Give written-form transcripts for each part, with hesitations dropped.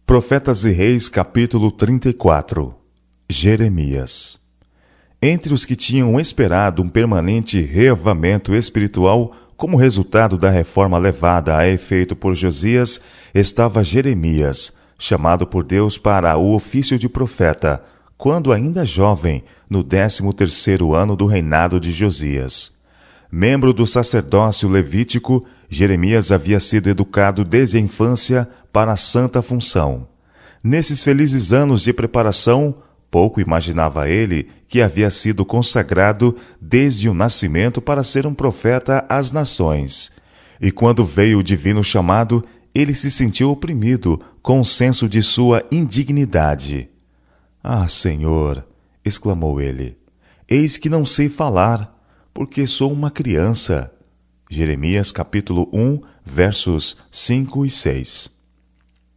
Profetas e Reis, capítulo 34. Jeremias. Entre os que tinham esperado um permanente reavivamento espiritual como resultado da reforma levada a efeito por Josias, estava Jeremias, chamado por Deus para o ofício de profeta, quando ainda jovem, no 13º ano do reinado de Josias. Membro do sacerdócio levítico, Jeremias havia sido educado desde a infância para a santa função. Nesses felizes anos de preparação, pouco imaginava ele que havia sido consagrado desde o nascimento para ser um profeta às nações. E quando veio o divino chamado, ele se sentiu oprimido com o senso de sua indignidade. "Ah, Senhor!" exclamou ele. "Eis que não sei falar, porque sou uma criança." Jeremias capítulo 1, versos 5 e 6.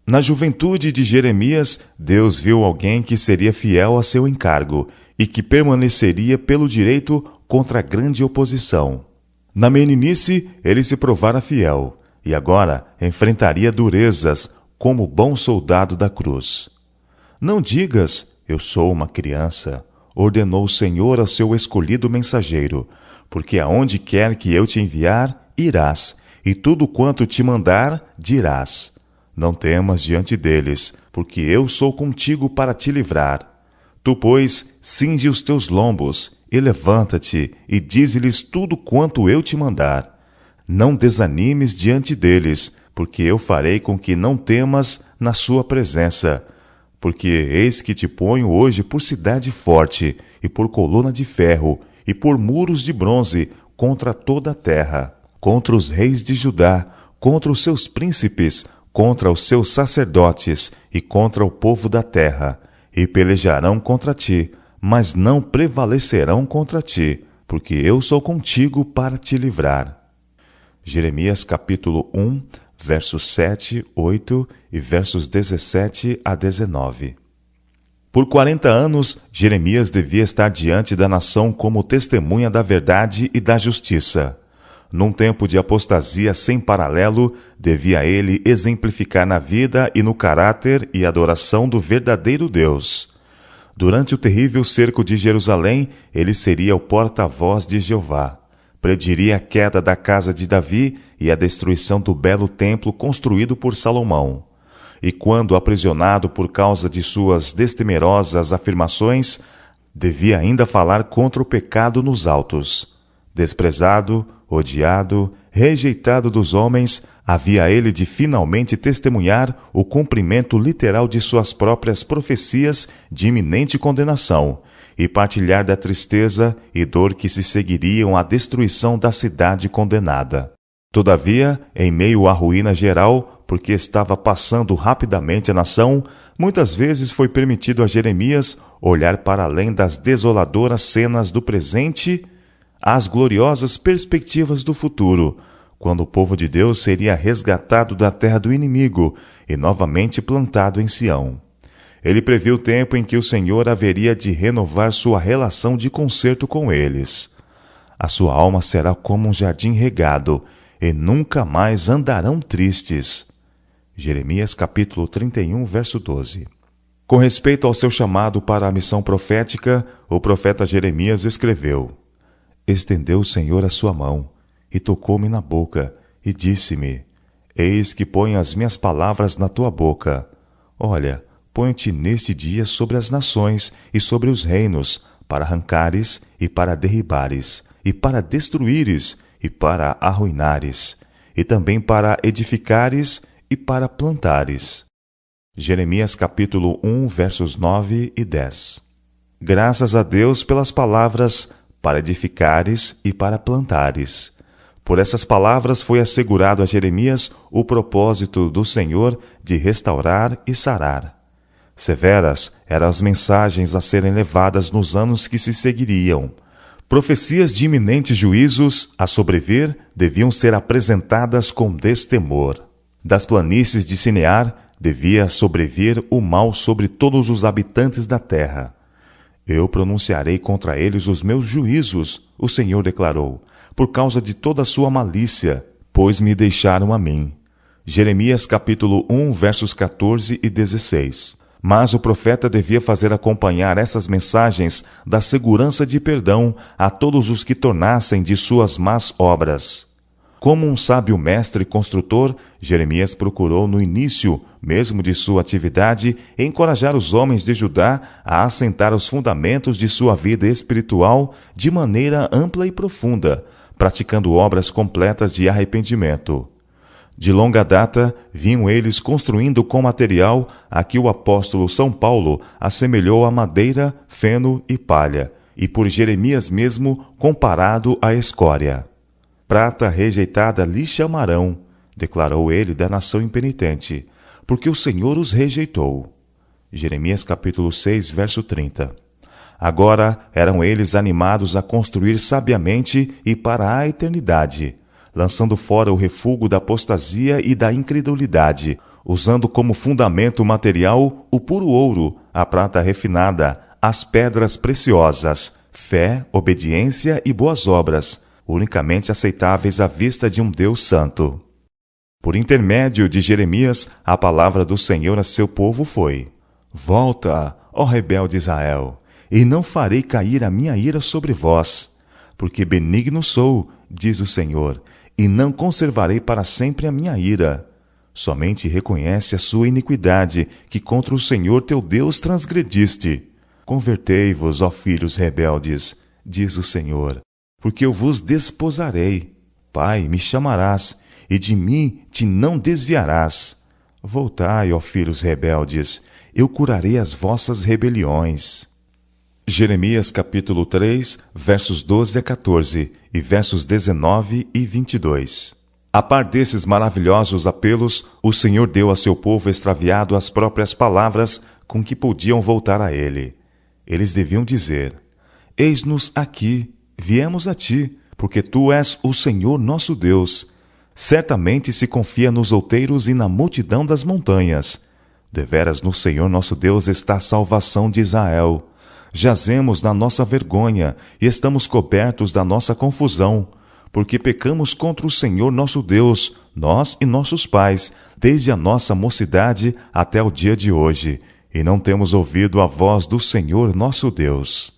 Na juventude de Jeremias, Deus viu alguém que seria fiel a seu encargo e que permaneceria pelo direito contra a grande oposição. Na meninice, ele se provara fiel e agora enfrentaria durezas como bom soldado da cruz. "Não digas, eu sou uma criança", ordenou o Senhor ao seu escolhido mensageiro, "porque aonde quer que eu te enviar, irás, e tudo quanto te mandar, dirás. Não temas diante deles, porque eu sou contigo para te livrar. Tu, pois, cinge os teus lombos, e levanta-te, e dize-lhes tudo quanto eu te mandar. Não desanimes diante deles, porque eu farei com que não temas na sua presença. Porque eis que te ponho hoje por cidade forte, e por coluna de ferro, e por muros de bronze, contra toda a terra, contra os reis de Judá, contra os seus príncipes, contra os seus sacerdotes e contra o povo da terra, e pelejarão contra ti, mas não prevalecerão contra ti, porque eu sou contigo para te livrar." Jeremias capítulo 1, versos 7, 8 e versos 17 a 19. Por 40 anos, Jeremias devia estar diante da nação como testemunha da verdade e da justiça. Num tempo de apostasia sem paralelo, devia ele exemplificar na vida e no caráter e adoração do verdadeiro Deus. Durante o terrível cerco de Jerusalém, ele seria o porta-voz de Jeová. Prediria a queda da casa de Davi e a destruição do belo templo construído por Salomão. E quando aprisionado por causa de suas destemerosas afirmações, devia ainda falar contra o pecado nos altos. Desprezado, odiado, rejeitado dos homens, havia ele de finalmente testemunhar o cumprimento literal de suas próprias profecias de iminente condenação e partilhar da tristeza e dor que se seguiriam à destruição da cidade condenada. Todavia, em meio à ruína geral, porque estava passando rapidamente a nação, muitas vezes foi permitido a Jeremias olhar para além das desoladoras cenas do presente às gloriosas perspectivas do futuro, quando o povo de Deus seria resgatado da terra do inimigo e novamente plantado em Sião. Ele previu o tempo em que o Senhor haveria de renovar sua relação de concerto com eles. A sua alma será como um jardim regado, e nunca mais andarão tristes. Jeremias capítulo 31, verso 12. Com respeito ao seu chamado para a missão profética, o profeta Jeremias escreveu: "Estendeu o Senhor a sua mão, e tocou-me na boca, e disse-me: Eis que ponho as minhas palavras na tua boca. Olha, ponho-te neste dia sobre as nações e sobre os reinos, para arrancares e para derribares, e para destruíres e para arruinares, e também para edificares e para plantares." Jeremias capítulo 1, versos 9 e 10. Graças a Deus pelas palavras "para edificares e para plantares." Por essas palavras foi assegurado a Jeremias o propósito do Senhor de restaurar e sarar. Severas eram as mensagens a serem levadas nos anos que se seguiriam. Profecias de iminentes juízos a sobrevir deviam ser apresentadas com destemor. Das planícies de Sinear devia sobrevir o mal sobre todos os habitantes da terra. "Eu pronunciarei contra eles os meus juízos", o Senhor declarou, "por causa de toda a sua malícia, pois me deixaram a mim. Jeremias capítulo 1, versos 14 e 16. Mas o profeta devia fazer acompanhar essas mensagens da segurança de perdão a todos os que tornassem de suas más obras. Como um sábio mestre construtor, Jeremias procurou no início mesmo de sua atividade encorajar os homens de Judá a assentar os fundamentos de sua vida espiritual de maneira ampla e profunda, praticando obras completas de arrependimento. De longa data, vinham eles construindo com material a que o apóstolo São Paulo assemelhou a madeira, feno e palha, e por Jeremias mesmo comparado à escória. Prata rejeitada lhe chamarão, declarou ele da nação impenitente, porque o Senhor os rejeitou. Jeremias capítulo 6, verso 30. Agora eram eles animados a construir sabiamente e para a eternidade, lançando fora o refúgio da apostasia e da incredulidade, usando como fundamento material o puro ouro, a prata refinada, as pedras preciosas, fé, obediência e boas obras, unicamente aceitáveis à vista de um Deus santo. Por intermédio de Jeremias, a palavra do Senhor a seu povo foi: Volta, ó rebelde Israel, e não farei cair a minha ira sobre vós, porque benigno sou, diz o Senhor, e não conservarei para sempre a minha ira. Somente reconhece a sua iniquidade, que contra o Senhor teu Deus transgrediste. Convertei-vos, ó filhos rebeldes, diz o Senhor, porque eu vos desposarei. Pai, me chamarás, e de mim te não desviarás. Voltai, ó filhos rebeldes, eu curarei as vossas rebeliões. Jeremias capítulo 3, versos 12 a 14 e versos 19 e 22. A par desses maravilhosos apelos, o Senhor deu a seu povo extraviado as próprias palavras com que podiam voltar a ele. Eles deviam dizer: Eis-nos aqui, viemos a ti, porque tu és o Senhor nosso Deus. Certamente se confia nos outeiros e na multidão das montanhas. Deveras no Senhor nosso Deus está a salvação de Israel. Jazemos na nossa vergonha e estamos cobertos da nossa confusão, porque pecamos contra o Senhor nosso Deus, nós e nossos pais, desde a nossa mocidade até o dia de hoje, e não temos ouvido a voz do Senhor nosso Deus.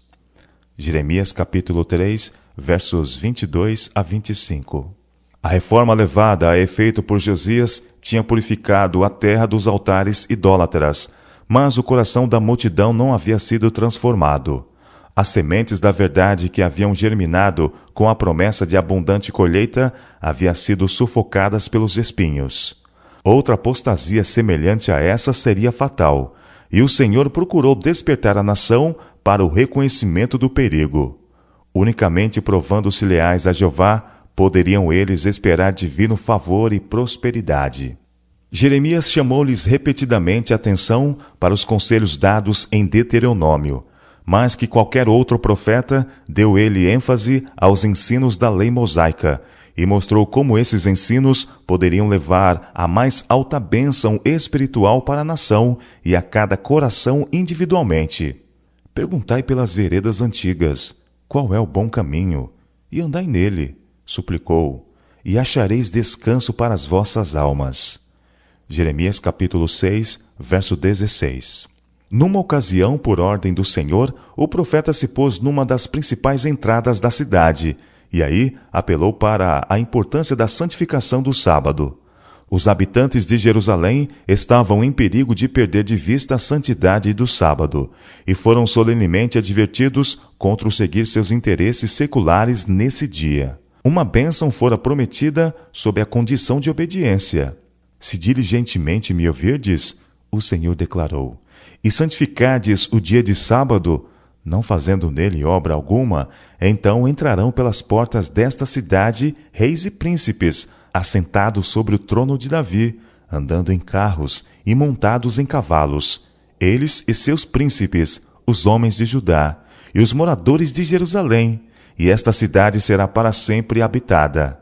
Jeremias capítulo 3, versos 22 a 25. A reforma levada a efeito por Josias tinha purificado a terra dos altares idólatras, mas o coração da multidão não havia sido transformado. As sementes da verdade que haviam germinado com a promessa de abundante colheita haviam sido sufocadas pelos espinhos. Outra apostasia semelhante a essa seria fatal, e o Senhor procurou despertar a nação para o reconhecimento do perigo. Unicamente provando-se leais a Jeová, poderiam eles esperar divino favor e prosperidade. Jeremias chamou-lhes repetidamente a atenção para os conselhos dados em Deuteronômio, mais que qualquer outro profeta, deu ele ênfase aos ensinos da lei mosaica e mostrou como esses ensinos poderiam levar à mais alta bênção espiritual para a nação e a cada coração individualmente. Perguntai pelas veredas antigas, qual é o bom caminho, e andai nele, suplicou, e achareis descanso para as vossas almas. Jeremias capítulo 6, verso 16. Numa ocasião, por ordem do Senhor, o profeta se pôs numa das principais entradas da cidade, e aí apelou para a importância da santificação do sábado. Os habitantes de Jerusalém estavam em perigo de perder de vista a santidade do sábado, e foram solenemente advertidos contra o seguir seus interesses seculares nesse dia. Uma bênção fora prometida sob a condição de obediência. Se diligentemente me ouvirdes, o Senhor declarou, e santificardes o dia de sábado, não fazendo nele obra alguma, então entrarão pelas portas desta cidade reis e príncipes, assentados sobre o trono de Davi, andando em carros e montados em cavalos, eles e seus príncipes, os homens de Judá, e os moradores de Jerusalém, e esta cidade será para sempre habitada.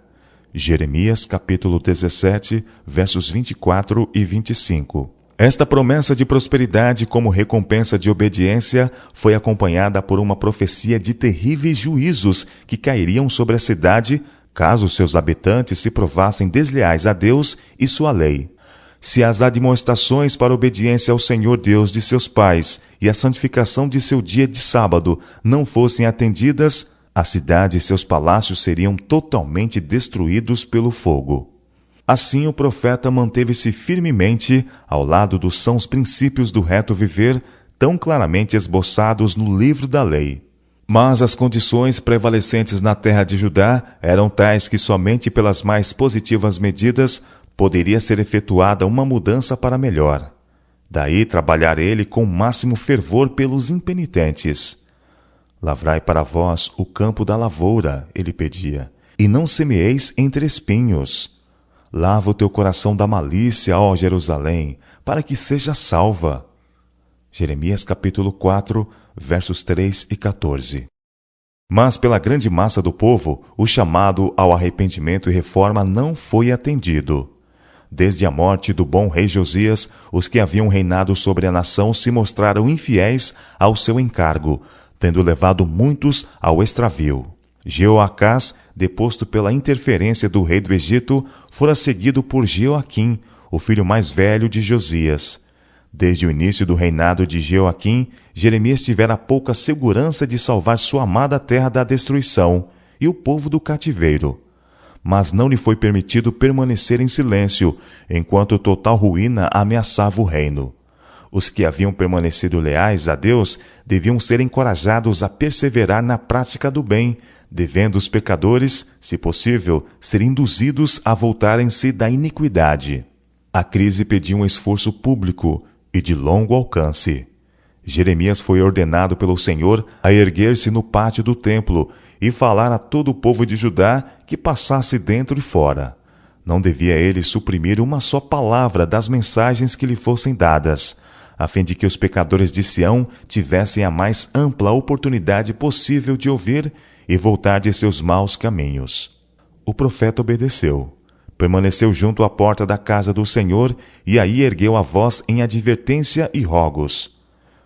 Jeremias capítulo 17, versos 24 e 25. Esta promessa de prosperidade como recompensa de obediência foi acompanhada por uma profecia de terríveis juízos que cairiam sobre a cidade caso seus habitantes se provassem desleais a Deus e sua lei. Se as admoestações para a obediência ao Senhor Deus de seus pais e a santificação de seu dia de sábado não fossem atendidas, a cidade e seus palácios seriam totalmente destruídos pelo fogo. Assim o profeta manteve-se firmemente ao lado dos sãos princípios do reto viver, tão claramente esboçados no livro da lei. Mas as condições prevalecentes na terra de Judá eram tais que somente pelas mais positivas medidas poderia ser efetuada uma mudança para melhor. Daí trabalhar ele com o máximo fervor pelos impenitentes. Lavrai para vós o campo da lavoura, ele pedia, e não semeeis entre espinhos. Lava o teu coração da malícia, ó Jerusalém, para que seja salva. Jeremias capítulo 4, versos 3 e 14. Mas pela grande massa do povo, o chamado ao arrependimento e reforma não foi atendido. Desde a morte do bom rei Josias, os que haviam reinado sobre a nação se mostraram infiéis ao seu encargo, tendo levado muitos ao extravio. Jeoacás, deposto pela interferência do rei do Egito, fora seguido por Jeoaquim, o filho mais velho de Josias. Desde o início do reinado de Jeoaquim, Jeremias tivera pouca segurança de salvar sua amada terra da destruição e o povo do cativeiro. Mas não lhe foi permitido permanecer em silêncio, enquanto total ruína ameaçava o reino. Os que haviam permanecido leais a Deus deviam ser encorajados a perseverar na prática do bem, devendo os pecadores, se possível, ser induzidos a voltarem-se da iniquidade. A crise pedia um esforço público e de longo alcance. Jeremias foi ordenado pelo Senhor a erguer-se no pátio do templo e falar a todo o povo de Judá que passasse dentro e fora. Não devia ele suprimir uma só palavra das mensagens que lhe fossem dadas, a fim de que os pecadores de Sião tivessem a mais ampla oportunidade possível de ouvir e voltar de seus maus caminhos. O profeta obedeceu. Permaneceu junto à porta da casa do Senhor e aí ergueu a voz em advertência e rogos.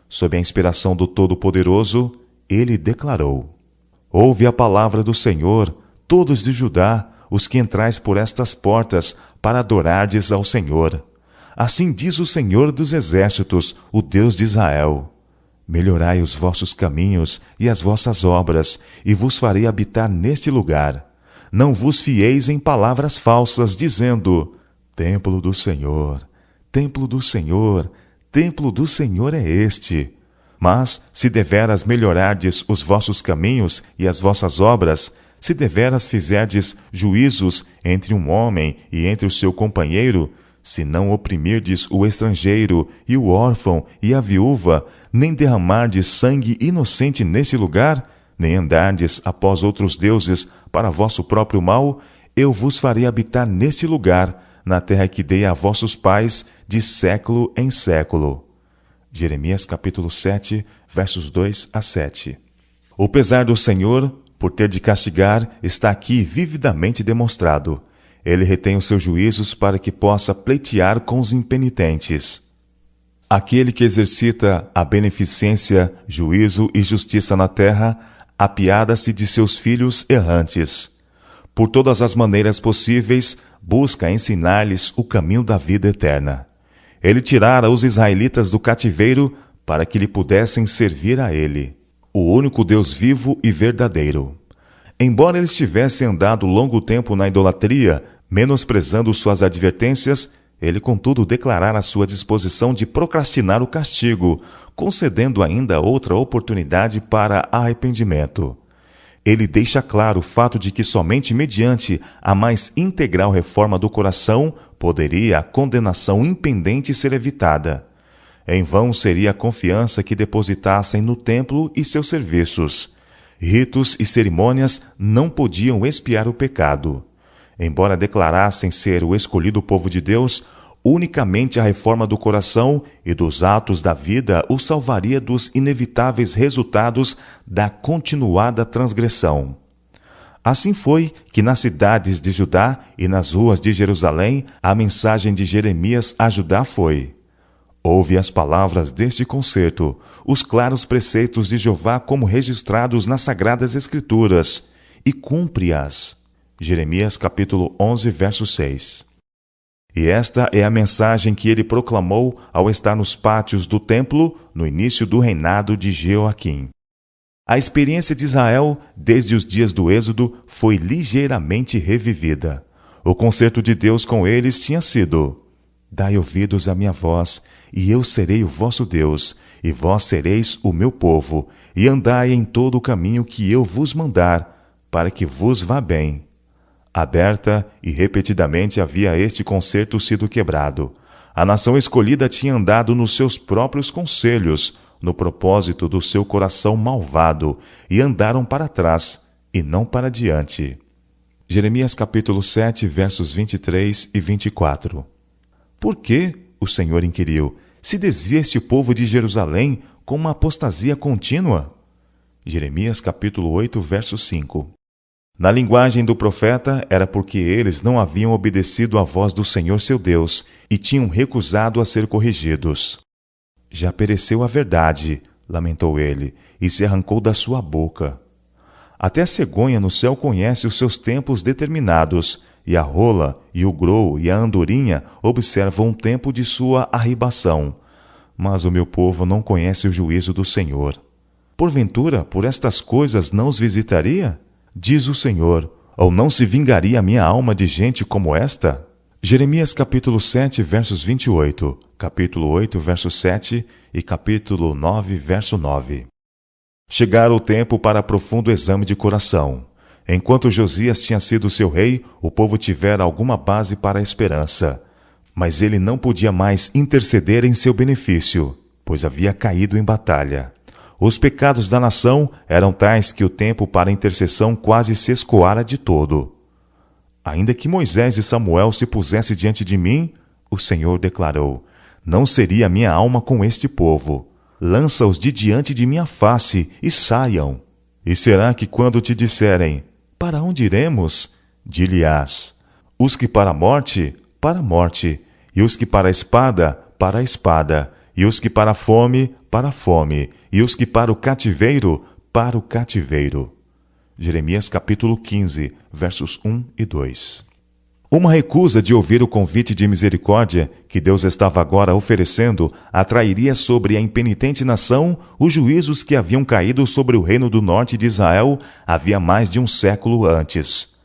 Sob a inspiração do Todo-Poderoso, ele declarou: Ouve a palavra do Senhor, todos de Judá, os que entrais por estas portas, para adorardes ao Senhor. Assim diz o Senhor dos Exércitos, o Deus de Israel: Melhorai os vossos caminhos e as vossas obras, e vos farei habitar neste lugar. Não vos fieis em palavras falsas, dizendo: Templo do Senhor, templo do Senhor, templo do Senhor é este. Mas, se deveras melhorardes os vossos caminhos e as vossas obras, se deveras fizerdes juízos entre um homem e entre o seu companheiro, se não oprimirdes o estrangeiro e o órfão e a viúva, nem derramardes sangue inocente nesse lugar, nem andardes após outros deuses para vosso próprio mal, eu vos farei habitar neste lugar, na terra que dei a vossos pais, de século em século. Jeremias capítulo 7, versos 2 a 7. O pesar do Senhor, por ter de castigar, está aqui vividamente demonstrado. Ele retém os seus juízos para que possa pleitear com os impenitentes. Aquele que exercita a beneficência, juízo e justiça na terra, apiada-se de seus filhos errantes. Por todas as maneiras possíveis, busca ensinar-lhes o caminho da vida eterna. Ele tirara os israelitas do cativeiro para que lhe pudessem servir a ele, o único Deus vivo e verdadeiro. Embora eles tivessem andado longo tempo na idolatria, menosprezando suas advertências, ele, contudo, declarara sua disposição de procrastinar o castigo, concedendo ainda outra oportunidade para arrependimento. Ele deixa claro o fato de que somente mediante a mais integral reforma do coração poderia a condenação impendente ser evitada. Em vão seria a confiança que depositassem no templo e seus serviços. Ritos e cerimônias não podiam expiar o pecado. Embora declarassem ser o escolhido povo de Deus, unicamente a reforma do coração e dos atos da vida o salvaria dos inevitáveis resultados da continuada transgressão. Assim foi que nas cidades de Judá e nas ruas de Jerusalém, a mensagem de Jeremias a Judá foi: Ouve as palavras deste concerto, os claros preceitos de Jeová como registrados nas Sagradas Escrituras, e cumpre-as. Jeremias capítulo 11, verso 6. E esta é a mensagem que ele proclamou ao estar nos pátios do templo no início do reinado de Jeoaquim. A experiência de Israel, desde os dias do Êxodo, foi ligeiramente revivida. O concerto de Deus com eles tinha sido: dai ouvidos à minha voz, e eu serei o vosso Deus, e vós sereis o meu povo, e andai em todo o caminho que eu vos mandar, para que vos vá bem. Aberta e repetidamente havia este concerto sido quebrado. A nação escolhida tinha andado nos seus próprios conselhos, no propósito do seu coração malvado, e andaram para trás, e não para diante. Jeremias capítulo 7, versos 23 e 24. Por que, o Senhor inquiriu, se desvia este povo de Jerusalém com uma apostasia contínua? Jeremias capítulo 8, verso 5. Na linguagem do profeta, era porque eles não haviam obedecido à voz do Senhor seu Deus e tinham recusado a ser corrigidos. Já pereceu a verdade, lamentou ele, e se arrancou da sua boca. Até a cegonha no céu conhece os seus tempos determinados, e a rola, e o grou, e a andorinha observam o tempo de sua arribação. Mas o meu povo não conhece o juízo do Senhor. Porventura, por estas coisas não os visitaria? Diz o Senhor, ou não se vingaria a minha alma de gente como esta? Jeremias capítulo 7, versos 28, capítulo 8, verso 7 e capítulo 9, verso 9. Chegara o tempo para profundo exame de coração. Enquanto Josias tinha sido seu rei, o povo tivera alguma base para a esperança. Mas ele não podia mais interceder em seu benefício, pois havia caído em batalha. Os pecados da nação eram tais que o tempo para a intercessão quase se escoara de todo. Ainda que Moisés e Samuel se pusessem diante de mim, o Senhor declarou, não seria minha alma com este povo. Lança-os de diante de minha face e saiam. E será que quando te disserem, para onde iremos? Dir-lhe-ás, os que para a morte, e os que para a espada, e os que para a fome, e os que para o cativeiro, para o cativeiro. Jeremias capítulo 15, versos 1 e 2. Uma recusa de ouvir o convite de misericórdia que Deus estava agora oferecendo atrairia sobre a impenitente nação os juízos que haviam caído sobre o reino do norte de Israel havia mais de um século antes.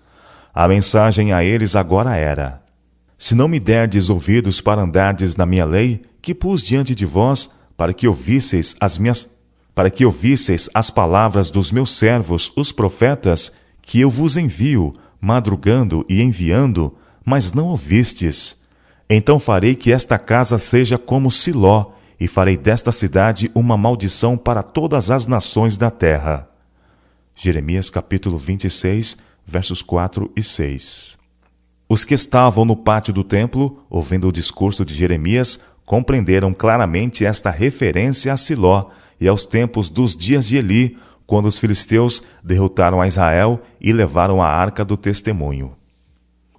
A mensagem a eles agora era: se não me derdes ouvidos para andardes na minha lei, que pus diante de vós, para que ouvisseis as palavras dos meus servos, os profetas, que eu vos envio, madrugando e enviando, mas não ouvistes. Então farei que esta casa seja como Siló, e farei desta cidade uma maldição para todas as nações da terra. Jeremias capítulo 26, versos 4 e 6. Os que estavam no pátio do templo, ouvindo o discurso de Jeremias, compreenderam claramente esta referência a Siló e aos tempos dos dias de Eli, quando os filisteus derrotaram a Israel e levaram a arca do testemunho.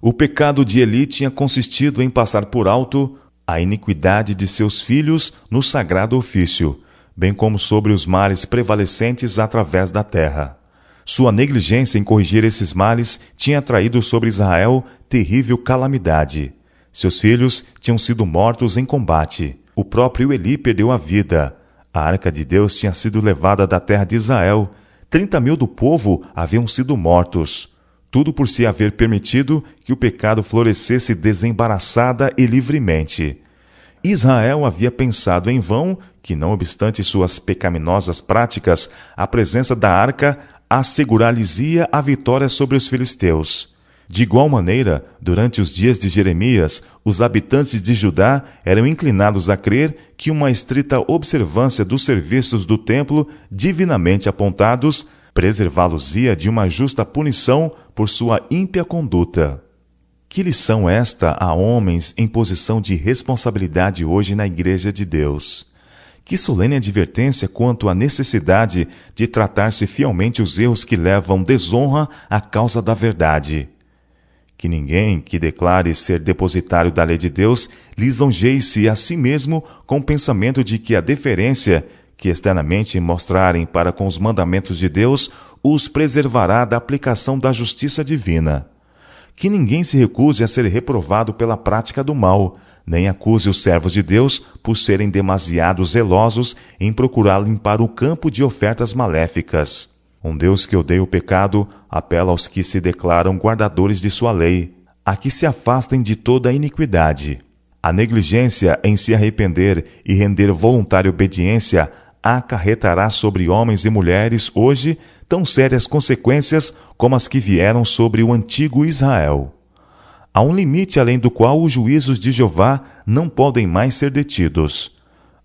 O pecado de Eli tinha consistido em passar por alto a iniquidade de seus filhos no sagrado ofício, bem como sobre os males prevalecentes através da terra. Sua negligência em corrigir esses males tinha traído sobre Israel terrível calamidade. Seus filhos tinham sido mortos em combate. O próprio Eli perdeu a vida. A arca de Deus tinha sido levada da terra de Israel. 30.000 do povo haviam sido mortos. Tudo por se haver permitido que o pecado florescesse desembaraçada e livremente. Israel havia pensado em vão que, não obstante suas pecaminosas práticas, a presença da arca assegurar-lhes-ia a vitória sobre os filisteus. De igual maneira, durante os dias de Jeremias, os habitantes de Judá eram inclinados a crer que uma estrita observância dos serviços do templo, divinamente apontados, preservá-los-ia de uma justa punição por sua ímpia conduta. Que lição esta a homens em posição de responsabilidade hoje na Igreja de Deus! Que solene advertência quanto à necessidade de tratar-se fielmente os erros que levam desonra à causa da verdade. Que ninguém que declare ser depositário da lei de Deus lisonjeie-se a si mesmo com o pensamento de que a deferência que externamente mostrarem para com os mandamentos de Deus os preservará da aplicação da justiça divina. que ninguém se recuse a ser reprovado pela prática do mal, nem acuse os servos de Deus por serem demasiado zelosos em procurar limpar o campo de ofertas maléficas. Um Deus que odeia o pecado apela aos que se declaram guardadores de sua lei, a que se afastem de toda a iniquidade. A negligência em se arrepender e render voluntária obediência acarretará sobre homens e mulheres hoje tão sérias consequências como as que vieram sobre o antigo Israel. Há um limite além do qual os juízos de Jeová não podem mais ser detidos.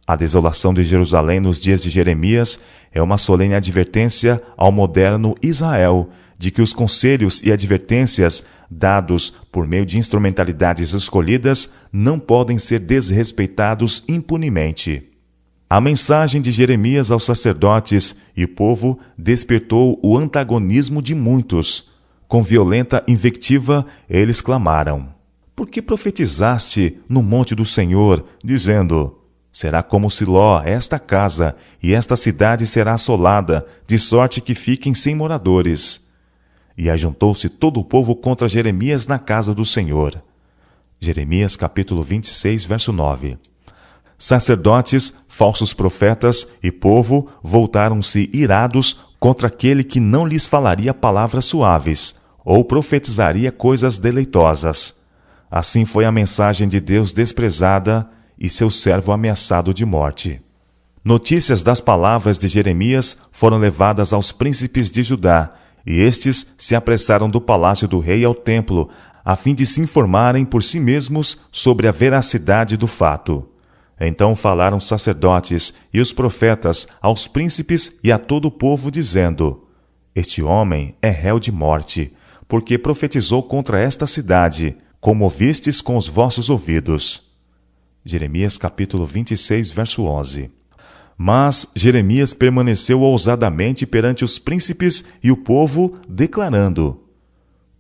A desolação de Jerusalém nos dias de Jeremias é uma solene advertência ao moderno Israel de que os conselhos e advertências dados por meio de instrumentalidades escolhidas não podem ser desrespeitados impunemente. A mensagem de Jeremias aos sacerdotes e povo despertou o antagonismo de muitos. Com violenta invectiva, eles clamaram: "Por que profetizaste no monte do Senhor, dizendo: será como Siló esta casa, e esta cidade será assolada, de sorte que fiquem sem moradores?" E ajuntou-se todo o povo contra Jeremias na casa do Senhor. Jeremias capítulo 26, verso 9. Sacerdotes, falsos profetas e povo voltaram-se irados contra aquele que não lhes falaria palavras suaves, ou profetizaria coisas deleitosas. Assim foi a mensagem de Deus desprezada e seu servo ameaçado de morte. Notícias das palavras de Jeremias foram levadas aos príncipes de Judá, e estes se apressaram do palácio do rei ao templo, a fim de se informarem por si mesmos sobre a veracidade do fato. Então falaram os sacerdotes e os profetas aos príncipes e a todo o povo, dizendo: "Este homem é réu de morte, porque profetizou contra esta cidade, como ouvistes com os vossos ouvidos." Jeremias capítulo 26, verso 11. Mas Jeremias permaneceu ousadamente perante os príncipes e o povo, declarando: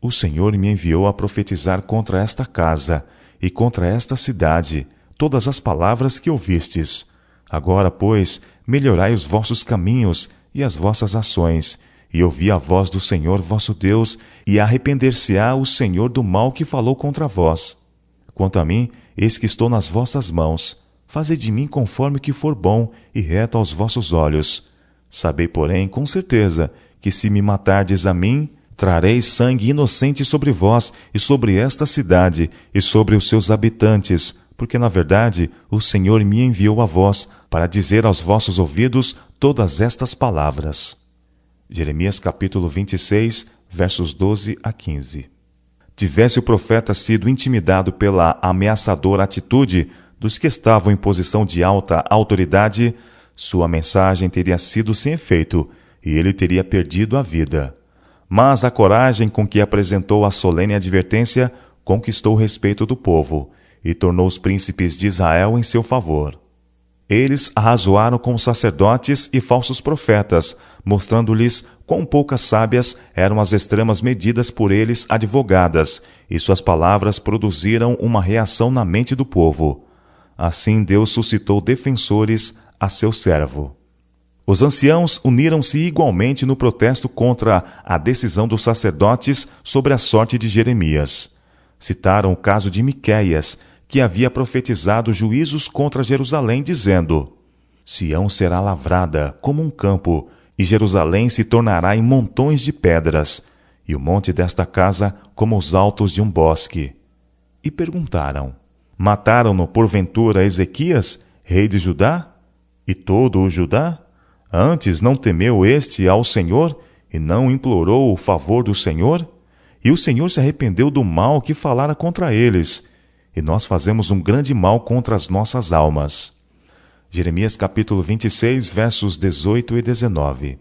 "O Senhor me enviou a profetizar contra esta casa e contra esta cidade todas as palavras que ouvistes. Agora, pois, melhorai os vossos caminhos e as vossas ações, e ouvi a voz do Senhor vosso Deus, e arrepender-se-á o Senhor do mal que falou contra vós. Quanto a mim, eis que estou nas vossas mãos. Fazei de mim conforme que for bom e reto aos vossos olhos. Sabei, porém, com certeza, que se me matardes a mim, trareis sangue inocente sobre vós e sobre esta cidade e sobre os seus habitantes, porque, na verdade, o Senhor me enviou a vós para dizer aos vossos ouvidos todas estas palavras." Jeremias capítulo 26, versos 12 a 15. Tivesse o profeta sido intimidado pela ameaçadora atitude dos que estavam em posição de alta autoridade, sua mensagem teria sido sem efeito e ele teria perdido a vida. Mas a coragem com que apresentou a solene advertência conquistou o respeito do povo e tornou os príncipes de Israel em seu favor. Eles arrazoaram com os sacerdotes e falsos profetas, mostrando-lhes quão poucas sábias eram as extremas medidas por eles advogadas, e suas palavras produziram uma reação na mente do povo. Assim Deus suscitou defensores a seu servo. Os anciãos uniram-se igualmente no protesto contra a decisão dos sacerdotes sobre a sorte de Jeremias. Citaram o caso de Miqueias, que havia profetizado juízos contra Jerusalém, dizendo: "Sião será lavrada como um campo, e Jerusalém se tornará em montões de pedras, e o monte desta casa como os altos de um bosque." E perguntaram: "Mataram-no porventura Ezequias, rei de Judá? E todo o Judá? Antes não temeu este ao Senhor, e não implorou o favor do Senhor? E o Senhor se arrependeu do mal que falara contra eles, e nós fazemos um grande mal contra as nossas almas." Jeremias capítulo 26, versos 18 e 19.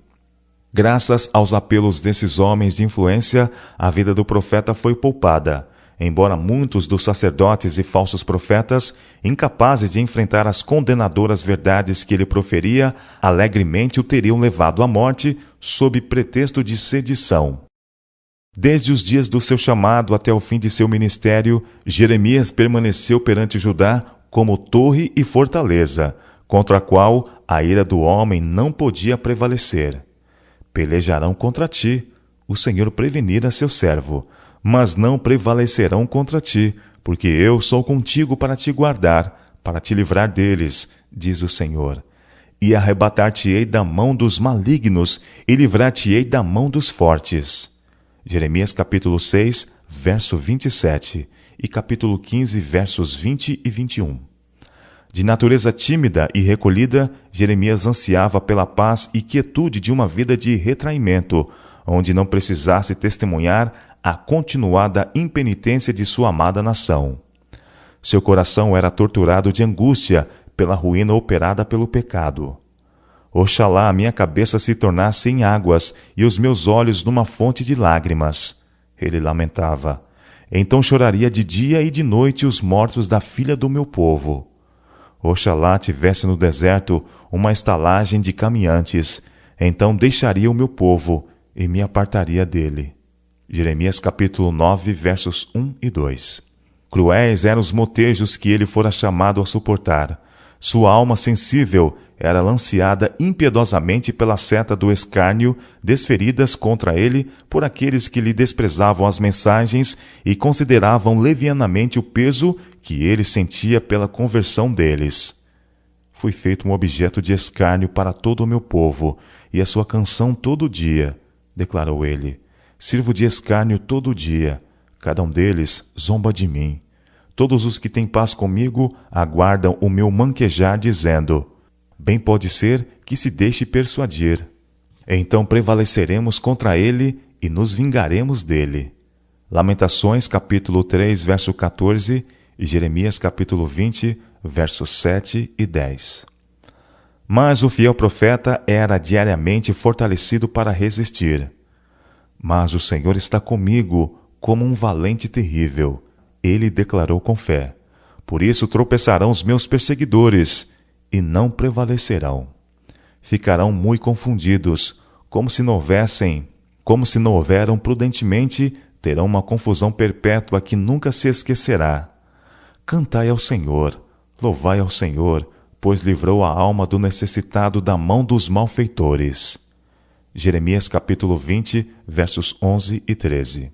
Graças aos apelos desses homens de influência, a vida do profeta foi poupada, embora muitos dos sacerdotes e falsos profetas, incapazes de enfrentar as condenadoras verdades que ele proferia, alegremente o teriam levado à morte sob pretexto de sedição. Desde os dias do seu chamado até o fim de seu ministério, Jeremias permaneceu perante Judá como torre e fortaleza, contra a qual a ira do homem não podia prevalecer. "Pelejarão contra ti, o Senhor prevenira seu servo, mas não prevalecerão contra ti, porque eu sou contigo para te guardar, para te livrar deles, diz o Senhor. E arrebatar-te-ei da mão dos malignos, e livrar-te-ei da mão dos fortes. Jeremias capítulo 6, verso 27, e capítulo 15, versos 20 e 21. De natureza tímida e recolhida, Jeremias ansiava pela paz e quietude de uma vida de retraimento, onde não precisasse testemunhar a continuada impenitência de sua amada nação. Seu coração era torturado de angústia pela ruína operada pelo pecado. Oxalá a minha cabeça se tornasse em águas e os meus olhos numa fonte de lágrimas. Ele lamentava. Então choraria de dia e de noite os mortos da filha do meu povo. Oxalá tivesse no deserto uma estalagem de caminhantes, então deixaria o meu povo e me apartaria dele. Jeremias capítulo 9, versos 1 e 2. Cruéis eram os motejos que ele fora chamado a suportar. Sua alma sensível era lanceada impiedosamente pela seta do escárnio, desferidas contra ele por aqueles que lhe desprezavam as mensagens e consideravam levianamente o peso que ele sentia pela conversão deles. Fui feito um objeto de escárnio para todo o meu povo, e a sua canção todo dia, declarou ele. Sirvo de escárnio todo dia, cada um deles zomba de mim. Todos os que têm paz comigo aguardam o meu manquejar, dizendo: bem pode ser que se deixe persuadir. Então prevaleceremos contra ele e nos vingaremos dele. Lamentações capítulo 3, verso 14 e Jeremias capítulo 20, versos 7 e 10. Mas o fiel profeta era diariamente fortalecido para resistir. Mas o Senhor está comigo como um valente terrível. Ele declarou com fé. Por isso tropeçarão os meus perseguidores e não prevalecerão. Ficarão muito confundidos, como se não houveram prudentemente, terão uma confusão perpétua que nunca se esquecerá. Cantai ao Senhor, louvai ao Senhor, pois livrou a alma do necessitado da mão dos malfeitores. Jeremias capítulo 20, versos 11 e 13.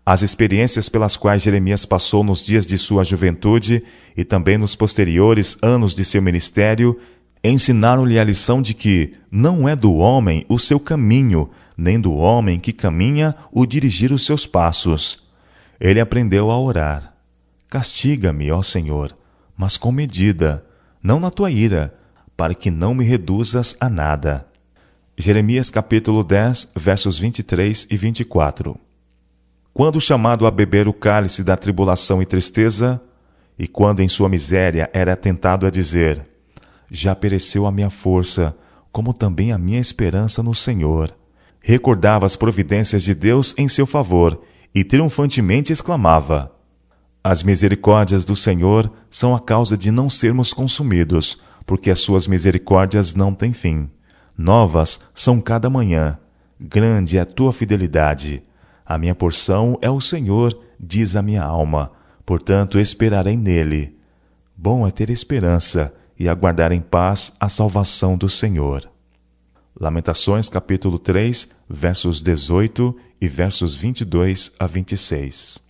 As experiências pelas quais Jeremias passou nos dias de sua juventude e também nos posteriores anos de seu ministério ensinaram-lhe a lição de que não é do homem o seu caminho, nem do homem que caminha o dirigir os seus passos. Ele aprendeu a orar. Castiga-me, ó Senhor, mas com medida, não na tua ira, para que não me reduzas a nada. Jeremias capítulo 10, versos 23 e 24. Quando chamado a beber o cálice da tribulação e tristeza, e quando em sua miséria era tentado a dizer: já pereceu a minha força, como também a minha esperança no Senhor, recordava as providências de Deus em seu favor, e triunfantemente exclamava: as misericórdias do Senhor são a causa de não sermos consumidos, porque as suas misericórdias não têm fim. Novas são cada manhã. Grande é a tua fidelidade. A minha porção é o Senhor, diz a minha alma. Portanto, esperarei nele. Bom é ter esperança e aguardar em paz a salvação do Senhor. Lamentações capítulo 3, versos 18 e versos 22 a 26.